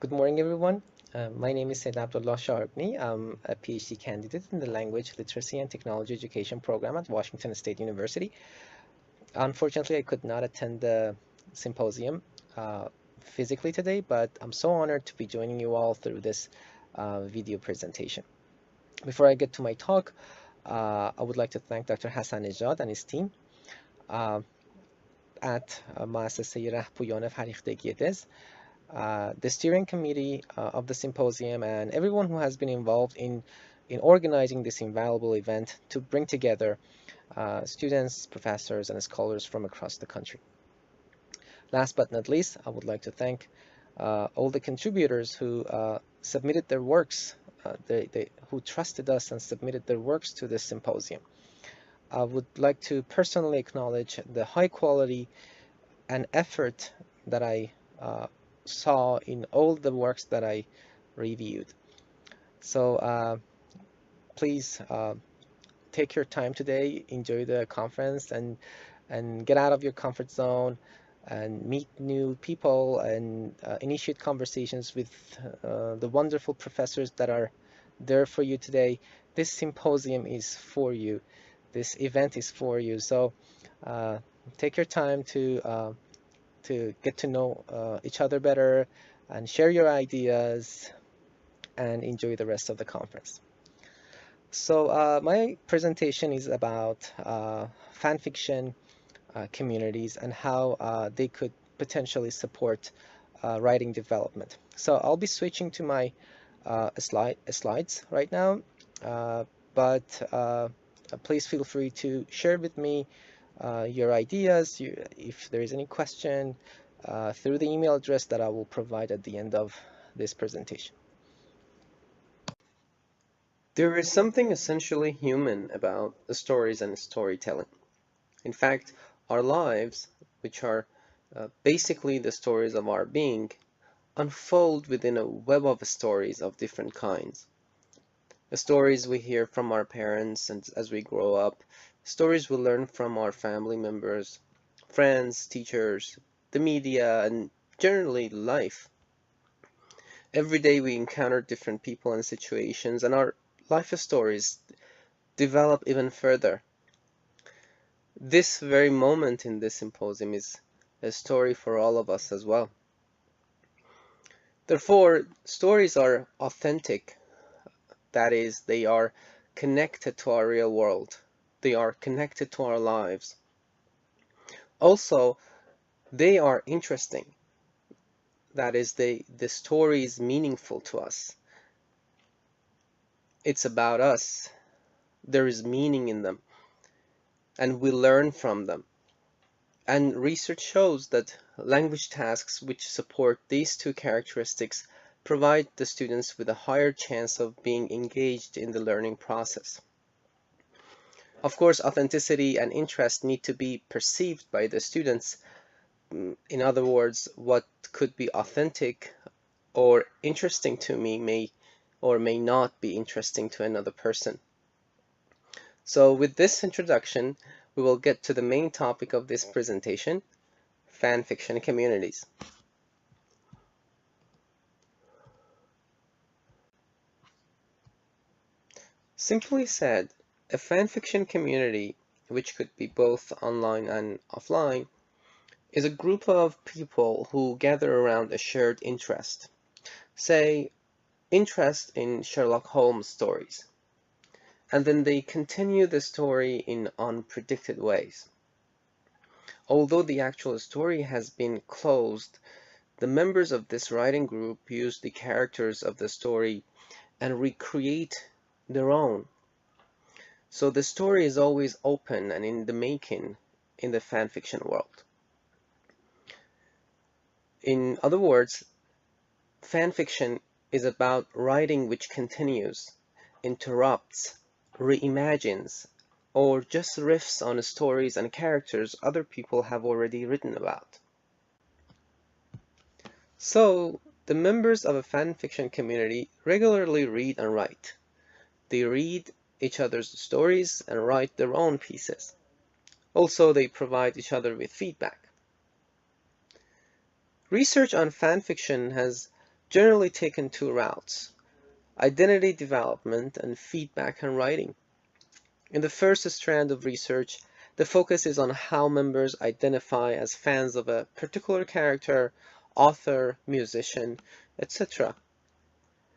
Good morning, everyone. My name is Said Abdullah Sharabni. I'm a PhD candidate in the Language, Literacy, and Technology Education program at Washington State University. Unfortunately, I could not attend the symposium physically today, but I'm so honored to be joining you all through this video presentation. Before I get to my talk, I would like to thank Dr. Hassan Nejad and his team at مؤسسه رهپویان فریختگی دز, the steering committee of the symposium, and everyone who has been involved in organizing this invaluable event to bring together students, professors, and scholars from across the country. Last but not least, I would like to thank all the contributors who submitted their works, who trusted us and submitted their works to this symposium. I would like to personally acknowledge the high quality and effort that I saw in all the works that I reviewed. So please take your time today, enjoy the conference, and get out of your comfort zone and meet new people and initiate conversations with the wonderful professors that are there for you today. This symposium is for you. This event is for you. So take your time to get to know each other better and share your ideas and enjoy the rest of the conference. So my presentation is about fan fiction communities and how they could potentially support writing development. So I'll be switching to my slides right now, but please feel free to share with me your ideas, if there is any question, through the email address that I will provide at the end of this presentation. There is something essentially human about the stories and storytelling. In fact, our lives, which are basically the stories of our being, unfold within a web of stories of different kinds. The stories we hear from our parents and as we grow up, stories we learn from our family members, friends, teachers, the media, and generally life. Every day we encounter different people and situations, and our life stories develop even further. This very moment in this symposium is a story for all of us as well. Therefore, stories are authentic. That is, they are connected to our real world. They are connected to our lives. Also, they are interesting. That is, the story is meaningful to us. It's about us. There is meaning in them, and we learn from them. And research shows that language tasks which support these two characteristics provide the students with a higher chance of being engaged in the learning process. Of course, authenticity and interest need to be perceived by the students. In other words, what could be authentic or interesting to me may or may not be interesting to another person. So with this introduction, we will get to the main topic of this presentation, fan fiction communities. Simply said, a fan fiction community, which could be both online and offline, is a group of people who gather around a shared interest. Say, interest in Sherlock Holmes stories. And then they continue the story in unpredicted ways. Although the actual story has been closed, the members of this writing group use the characters of the story and recreate their own. So the story is always open and in the making in the fan fiction world. In other words, fan fiction is about writing which continues, interrupts, reimagines, or just riffs on stories and characters other people have already written about. So, the members of a fan fiction community regularly read and write. They read each other's stories and write their own pieces. Also, they provide each other with feedback. Research on fan fiction has generally taken two routes: identity development and feedback and writing. In the first strand of research, the focus is on how members identify as fans of a particular character, author, musician, etc.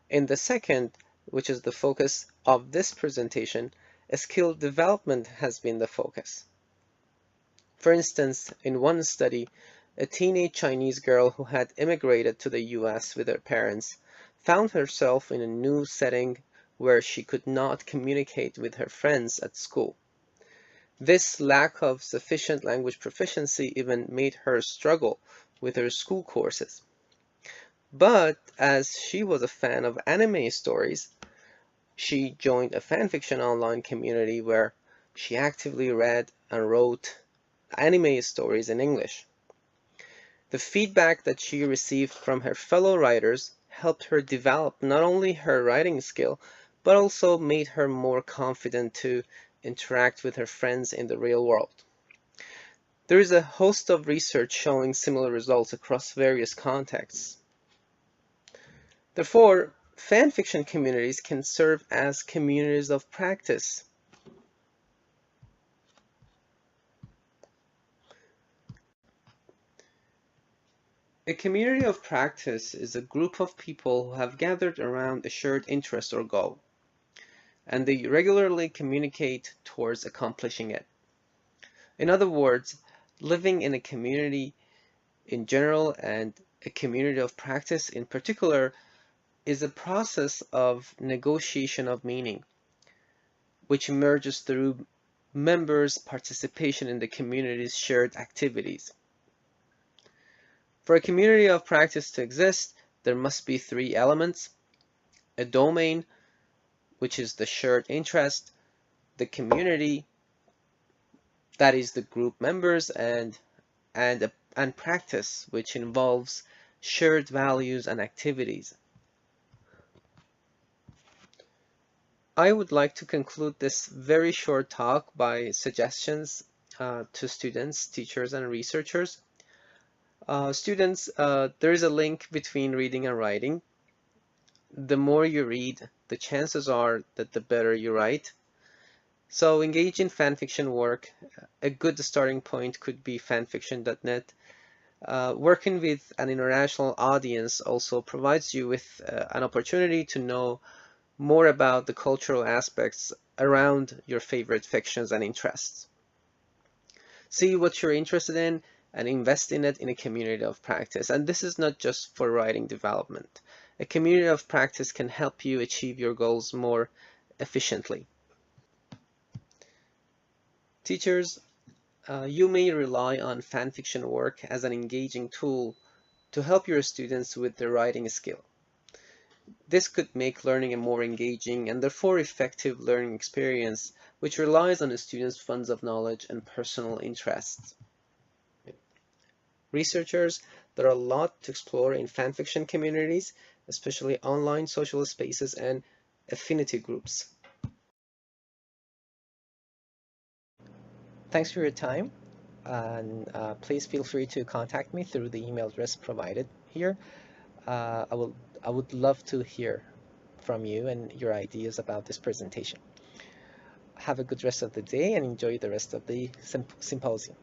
In the second, which is the focus of this presentation, skill development has been the focus. For instance, in one study, a teenage Chinese girl who had immigrated to the US with her parents found herself in a new setting where she could not communicate with her friends at school. This lack of sufficient language proficiency even made her struggle with her school courses. But as she was a fan of anime stories, she joined a fanfiction online community where she actively read and wrote anime stories in English. The feedback that she received from her fellow writers helped her develop not only her writing skill, but also made her more confident to interact with her friends in the real world. There is a host of research showing similar results across various contexts. Therefore, fanfiction communities can serve as communities of practice. A community of practice is a group of people who have gathered around a shared interest or goal, and they regularly communicate towards accomplishing it. In other words, living in a community in general and a community of practice in particular is a process of negotiation of meaning, which emerges through members' participation in the community's shared activities. For a community of practice to exist, there must be three elements: a domain, which is the shared interest, the community, that is the group members, and practice, which involves shared values and activities. I would like to conclude this very short talk by suggestions to students, teachers, and researchers. Students, there is a link between reading and writing. The more you read, the chances are that the better you write. So engage in fanfiction work. A good starting point could be fanfiction.net. Working with an international audience also provides you with an opportunity to know more about the cultural aspects around your favorite fictions and interests. See what you're interested in and invest in it in a community of practice. And this is not just for writing development. A community of practice can help you achieve your goals more efficiently. Teachers, you may rely on fanfiction work as an engaging tool to help your students with their writing skill. This could make learning a more engaging and therefore effective learning experience, which relies on the student's funds of knowledge and personal interests. Researchers, there are a lot to explore in fanfiction communities, especially online social spaces and affinity groups. Thanks for your time, and please feel free to contact me through the email address provided here. I would love to hear from you and your ideas about this presentation. Have a good rest of the day and enjoy the rest of the symposium.